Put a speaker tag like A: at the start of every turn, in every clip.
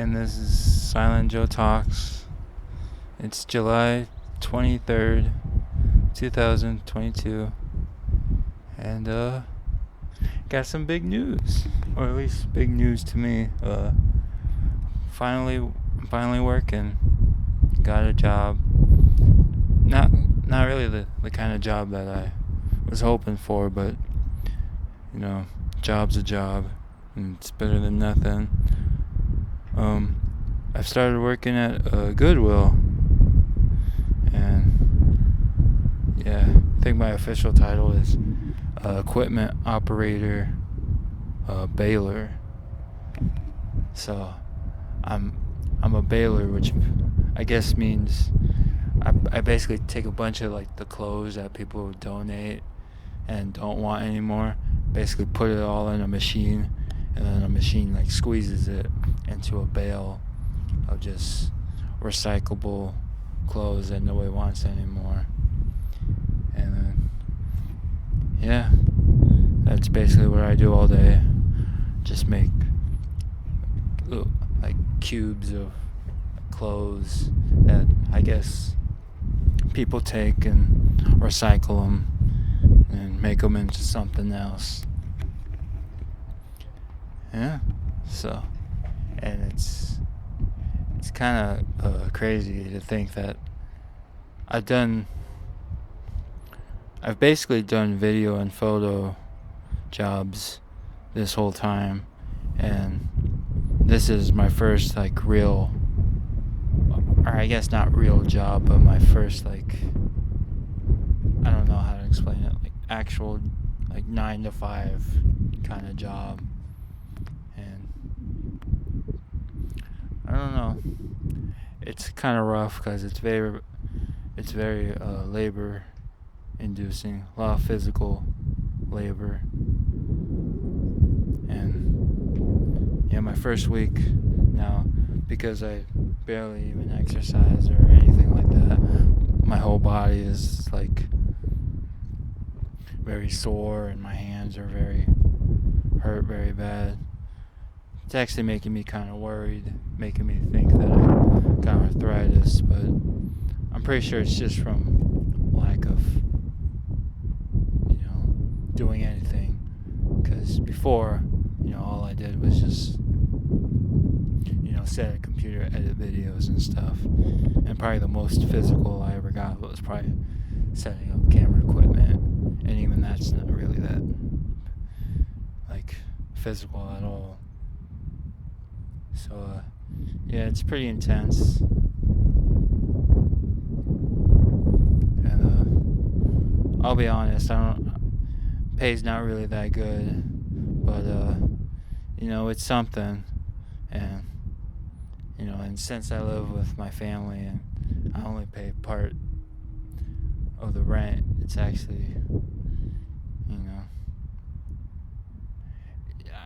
A: and this is Silent Joe Talks. It's July 23rd, 2022, and got some big news, or at least big news to me. I'm finally working. Got a job. Not really the kind of job that I was hoping for, but job's a job, and it's better than nothing. I've started working at Goodwill, and I think my official title is equipment operator, baler. So I'm a baler, which I guess means I basically take a bunch of like the clothes that people donate and don't want anymore, basically put it all in a machine, and then a machine like squeezes it into a bale of just recyclable clothes that nobody wants anymore. And then that's basically what I do all day. Just make little, like, cubes of clothes that I guess people take and recycle them and make them into something else. So, and it's kind of crazy to think that I've basically done video and photo jobs this whole time, and this is my first like real, or I guess not real job, but my first like, I don't know how to explain it, like actual like 9 to 5 kind of job. And I don't know, it's kind of rough because it's very labor inducing, a lot of physical labor. And my first week now, because I barely even exercise or anything like that, my whole body is like very sore, and my hands are hurt very bad. It's actually making me kind of worried, making me think that I got arthritis, but I'm pretty sure it's just from lack of doing anything. Because before, all I did was just sit at a computer, edit videos and stuff. And probably the most physical I ever got was probably setting up camera equipment, and even that's not really that like physical at all. So it's pretty intense. And I'll be honest, pay's not really that good, but it's something. And since I live with my family and I only pay part of the rent, it's actually,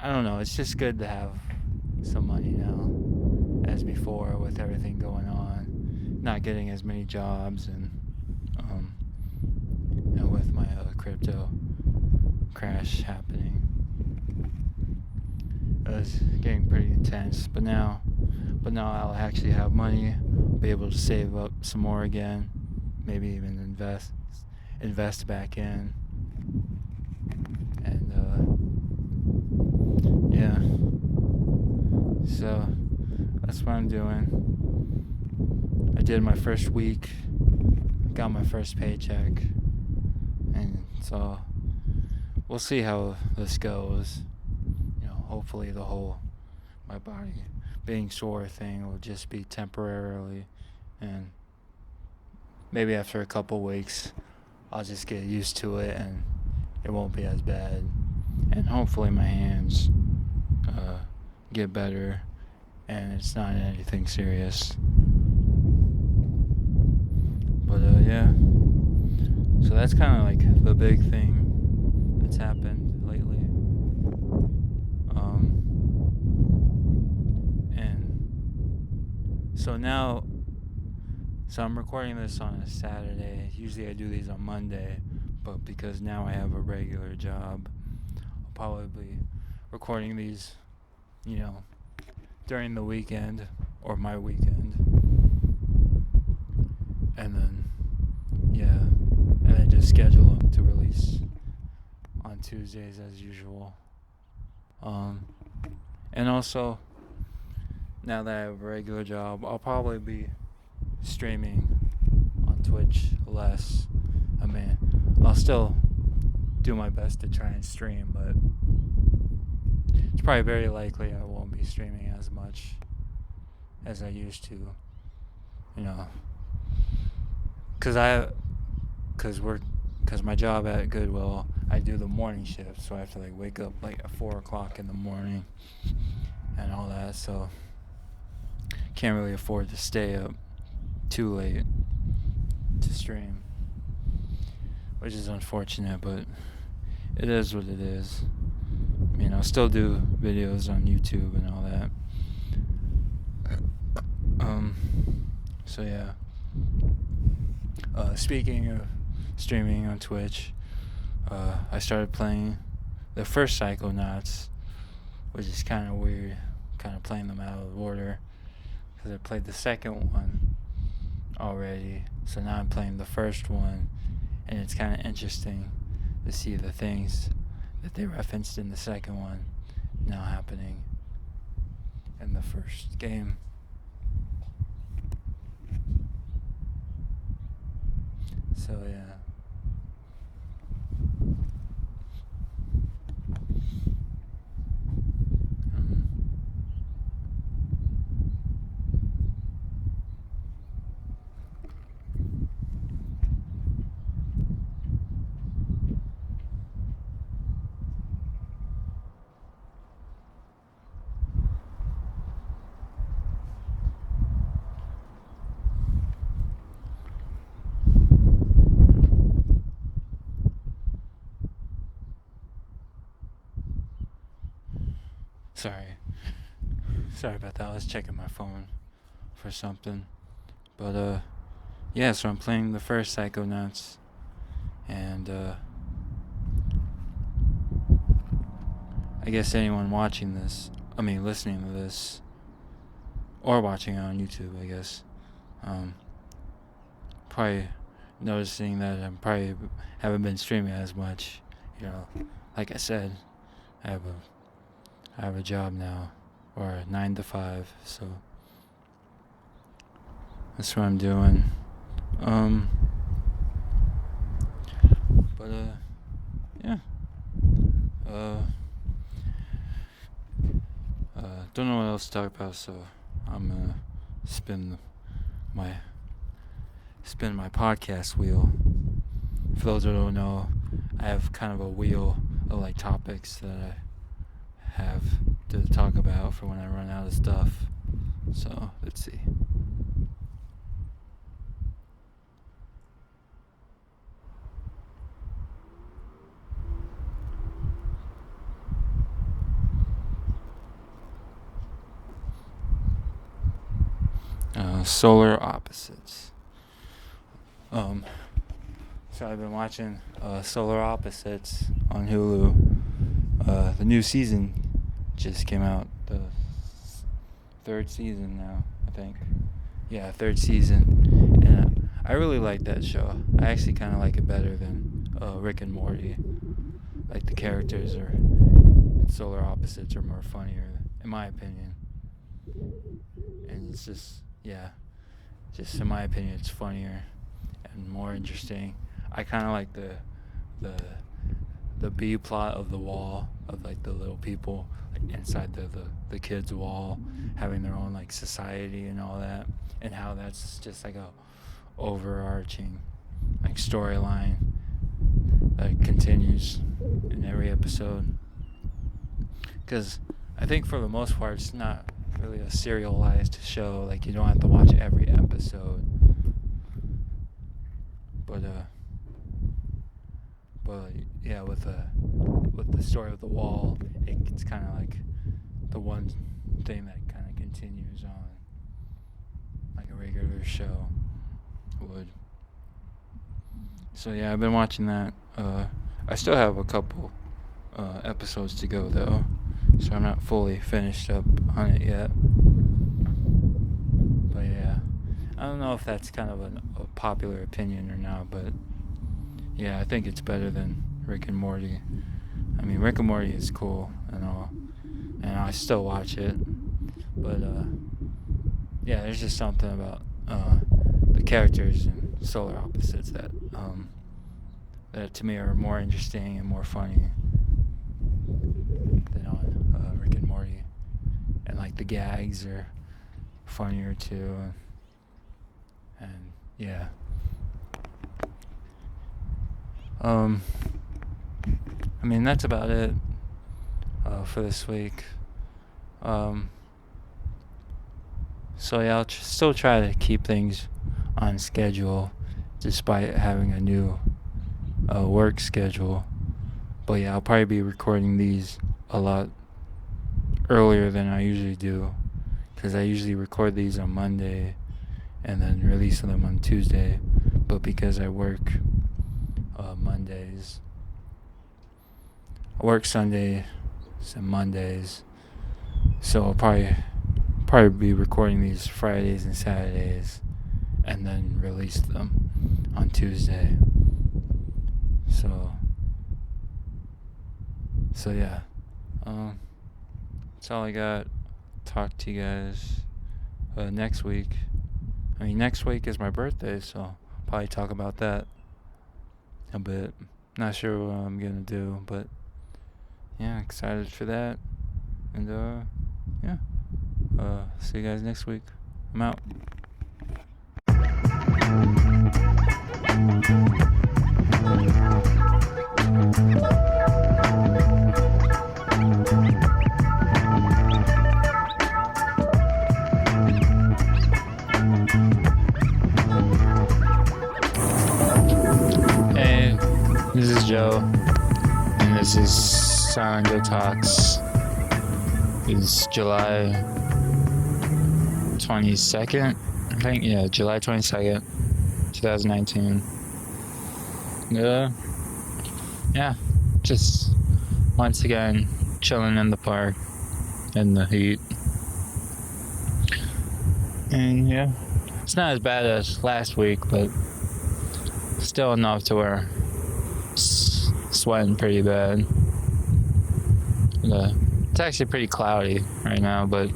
A: I don't know, it's just good to have some money now, as before, with everything going on, not getting as many jobs, and with my crypto crash happening. It was getting pretty intense, but now I'll actually have money, be able to save up some more again, maybe even invest back in, and so that's what I'm doing. I did my first week, got my first paycheck, and so we'll see how this goes. Hopefully the whole my body being sore thing will just be temporarily, and maybe after a couple weeks I'll just get used to it and it won't be as bad, and hopefully my hands get better and it's not anything serious. But so that's kind of like the big thing that's happened lately. And so I'm recording this on a Saturday. Usually I do these on Monday, but because now I have a regular job, I'll probably be recording these, during the weekend or my weekend, and then and then just schedule them to release on Tuesdays as usual. And also, now that I have a regular job, I'll probably be streaming on Twitch less. I mean, I'll still do my best to try and stream, but it's probably very likely I won't be streaming as much as I used to, because my job at Goodwill, I do the morning shift, so I have to wake up at 4 o'clock in the morning and all that, so can't really afford to stay up too late to stream, which is unfortunate, but it is what it is. I mean, I'll still do videos on YouTube and all that. So yeah. Speaking of streaming on Twitch, I started playing the first Psychonauts, which is kind of weird, kind of playing them out of order, because I played the second one already, so now I'm playing the first one, and it's kind of interesting to see the things that they referenced in the second one now happening in the first game. So yeah. Sorry about that. I was checking my phone for something. But so I'm playing the first Psychonauts, and I guess anyone listening to this, or watching it on YouTube, I guess, probably noticing that I probably haven't been streaming as much. Like I said, I have a job now, or 9 to 5, so that's what I'm doing. Don't know what else to talk about, so I'm gonna spin my podcast wheel. For those who don't know, I have kind of a wheel of topics that I have to talk about for when I run out of stuff. So let's see. Solar opposites. So I've been watching Solar Opposites on Hulu. The new season just came out. The third season now, I think. Yeah, third season. And I really like that show. I actually kind of like it better than Rick and Morty. The characters in Solar Opposites are more funnier, in my opinion. And it's just in my opinion, it's funnier and more interesting. I kind of like the B plot of the wall, of the little people inside the kids' wall, having their own society and all that, and how that's just a overarching storyline that continues in every episode. Because I think for the most part, it's not really a serialized show. You don't have to watch every episode. But yeah, with the story of the wall, it's kind of the one thing that kind of continues on, a regular show would. So yeah, I've been watching that. I still have a couple episodes to go though, so I'm not fully finished up on it yet. I don't know if that's kind of a popular opinion or not, but yeah, I think it's better than Rick and Morty. I mean, Rick and Morty is cool and all, and I still watch it, but yeah, there's just something about the characters in Solar Opposites that to me are more interesting and more funny than on Rick and Morty, and like the gags are funnier too, and yeah. I mean, that's about it for this week. So yeah, I'll still try to keep things on schedule despite having a new work schedule. But yeah, I'll probably be recording these a lot earlier than I usually do, because I usually record these on Monday and then release them on Tuesday. But because I work Mondays, I work Sundays and Mondays, so I'll probably be recording these Fridays and Saturdays and then release them on Tuesday. So yeah, that's all I got. Talk to you guys next week. I mean, next week is my birthday, so I'll probably talk about that a bit. Not sure what I'm gonna do, but yeah, excited for that. And yeah, see you guys next week. I'm out. Hey, this is Joe, and this is Silent Good Talks. It's July 22nd, I think. Yeah, July 22nd, 2019. Yeah, just once again chilling in the park in the heat. And yeah, it's not as bad as last week, but still enough to where sweating pretty bad. It's actually pretty cloudy right now, but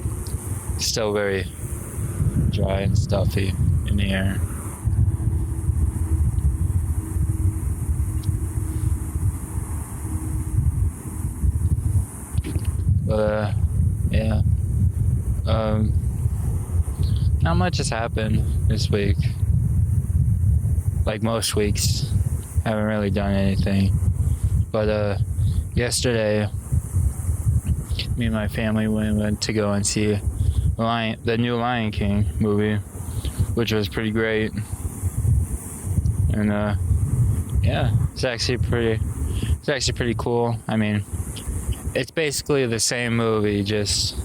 A: still very dry and stuffy in the air. But yeah, not much has happened this week. Like most weeks, haven't really done anything. But yesterday, me and my family went to go and see the new Lion King movie, which was pretty great. And yeah, it's actually pretty cool. I mean, it's basically the same movie, just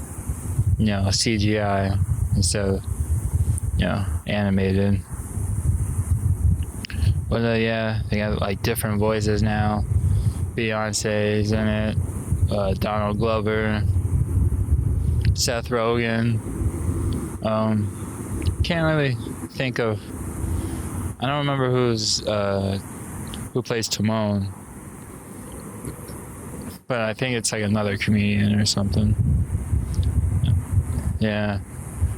A: CGI instead of animated. But yeah, they got like different voices now. Beyonce's in it, Donald Glover, Seth Rogen. Can't really think of. I don't remember who plays Timon, but I think it's like another comedian or something. Yeah,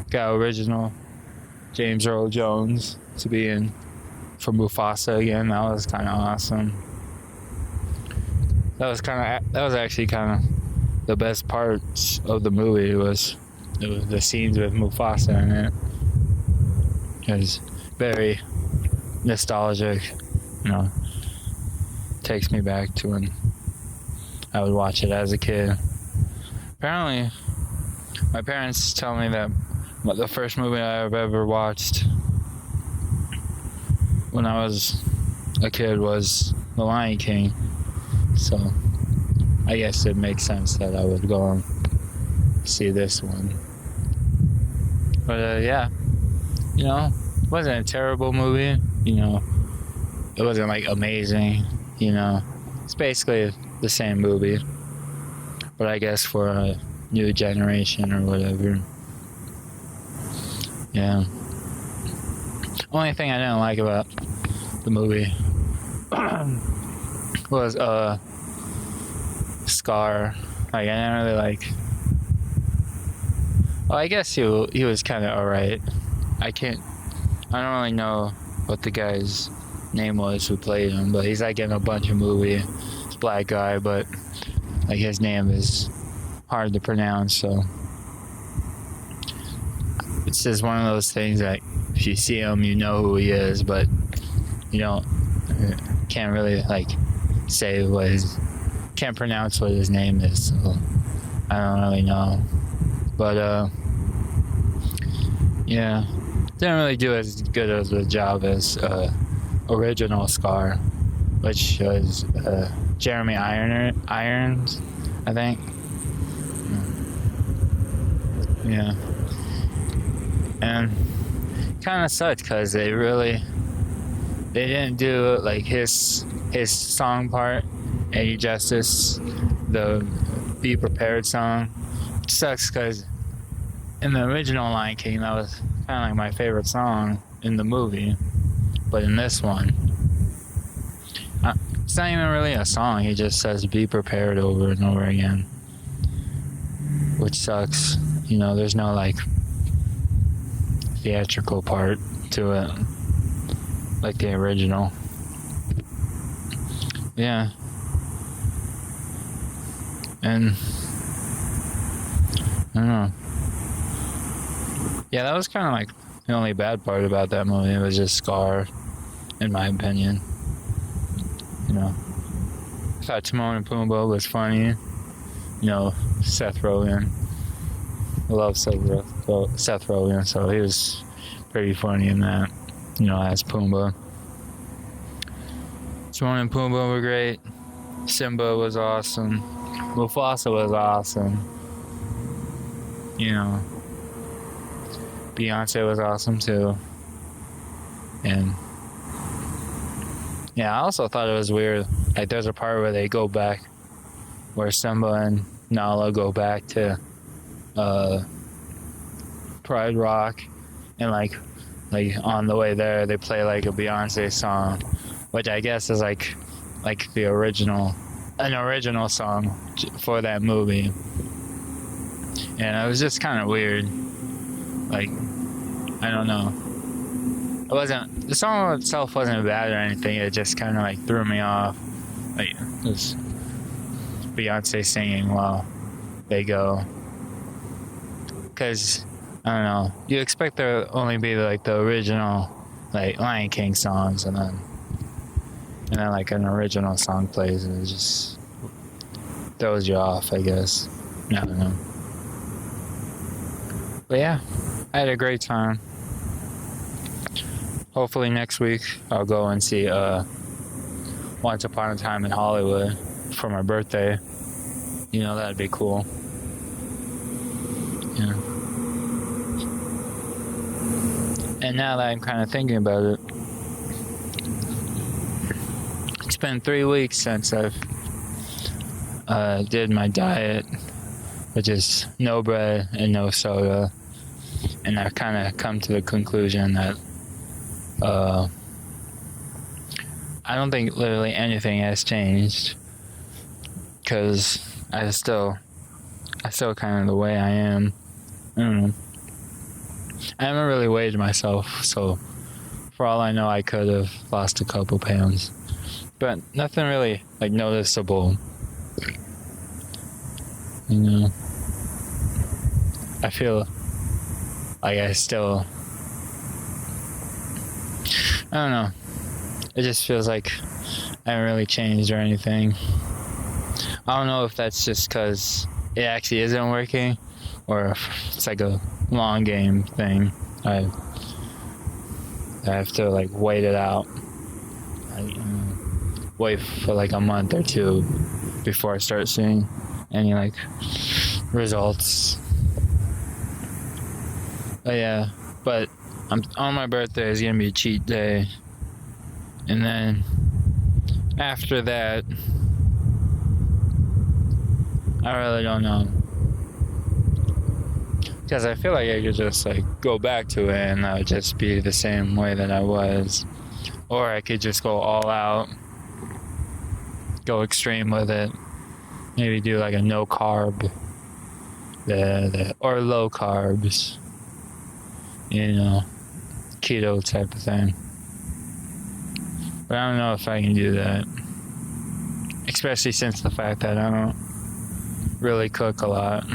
A: got original James Earl Jones to be in for Mufasa again. That was kind of awesome. That was actually kind of the best parts of the movie was the scenes with Mufasa in it. It was very nostalgic, takes me back to when I would watch it as a kid. Apparently, my parents tell me that the first movie I've ever watched when I was a kid was The Lion King. So I guess it makes sense that I would go and see this one. But yeah, it wasn't a terrible movie. It wasn't like amazing. It's basically the same movie, but I guess for a new generation or whatever. Yeah. Only thing I didn't like about the movie was Scar. Like, I didn't really like. Well, I guess he was kind of alright. I don't really know what the guy's name was who played him, but he's like in a bunch of movies. He's a black guy, but like his name is hard to pronounce, so it's just one of those things that if you see him, you know who he is, but you can't really like say can't pronounce what his name is, so I don't really know. But yeah, didn't really do as good of a job as original Scar, which was Jeremy Irons, I think. Yeah, and kind of sucked because they didn't do like his song part any justice. The Be Prepared song, which sucks because in the original Lion King that was kind of like my favorite song in the movie, but in this one it's not even really a song. He just says "Be prepared" over and over again, which sucks. There's no like theatrical part to it like the original. Yeah. And I don't know. Yeah, that was kind of like the only bad part about that movie. It was just Scar, in my opinion. I thought Timon and Pumbaa was funny. Seth Rogen. I love Seth Rogen, so he was pretty funny in that, as Pumbaa. Timon and Pumbaa were great. Simba was awesome. Mufasa was awesome. Beyonce was awesome too. And yeah, I also thought it was weird. Like, there's a part where they go back, where Simba and Nala go back to Pride Rock, and like on the way there they play like a Beyonce song, which I guess is like the original song for that movie. And it was just kind of weird. Like, I don't know. The song itself wasn't bad or anything. It just kind of like threw me off. Like, just Beyonce singing while they go. Because, I don't know, you expect there to only be like the original like Lion King songs, and then like an original song plays, and it just throws you off, I guess. I don't know. But yeah, I had a great time. Hopefully next week I'll go and see Once Upon a Time in Hollywood for my birthday. That'd be cool. Yeah. And now that I'm kind of thinking about it, it's been 3 weeks since I've did my diet, which is no bread and no soda. And I've kind of come to the conclusion that I don't think literally anything has changed, because I still kind of the way I am. I don't know. I haven't really weighed myself, so for all I know, I could have lost a couple pounds, but nothing really like noticeable. I feel like I don't know. It just feels like I haven't really changed or anything. I don't know if that's just because it actually isn't working, or if it's like a long game thing. I have to like wait it out. Wait for like a month or two before I start seeing any like results. But on my birthday is gonna be a cheat day, and then after that, I really don't know, Because I feel like I could just like go back to it and I would just be the same way that I was. Or I could just go all out, go extreme with it. Maybe do like a no carb, or low carbs, keto type of thing. But I don't know if I can do that. Especially since the fact that I don't really cook a lot.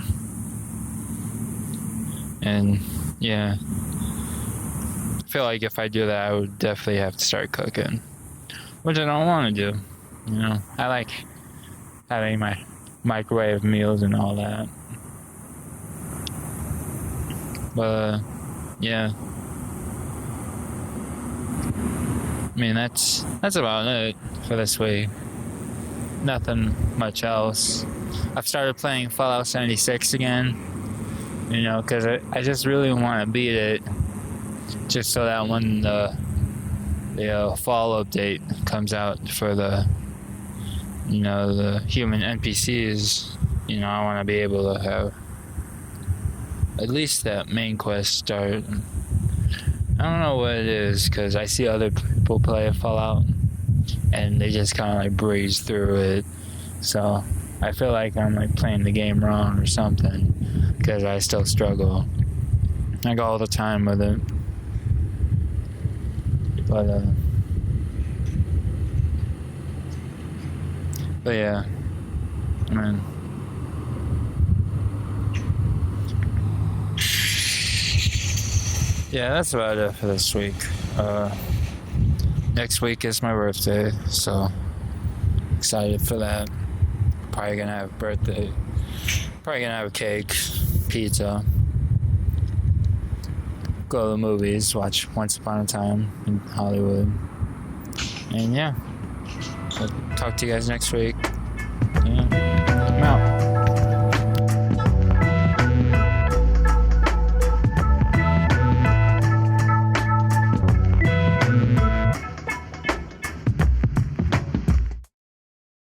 A: And yeah, I feel like if I do that, I would definitely have to start cooking, which I don't want to do. I like having my microwave meals and all that. But yeah, I mean that's about it for this week. Nothing much else. I've started playing Fallout 76 again. Because I just really want to beat it, just so that when the fall update comes out for the human NPCs, I want to be able to have at least that main quest start. I don't know what it is, because I see other people play Fallout and they just kind of like breeze through it, so I feel like I'm like playing the game wrong or something, because I still struggle like all the time with it. But yeah, I mean, yeah, that's about it for this week. Next week is my birthday, so excited for that. Probably gonna have a cake, pizza, go to the movies, watch Once Upon a Time in Hollywood, and yeah, I'll talk to you guys next week.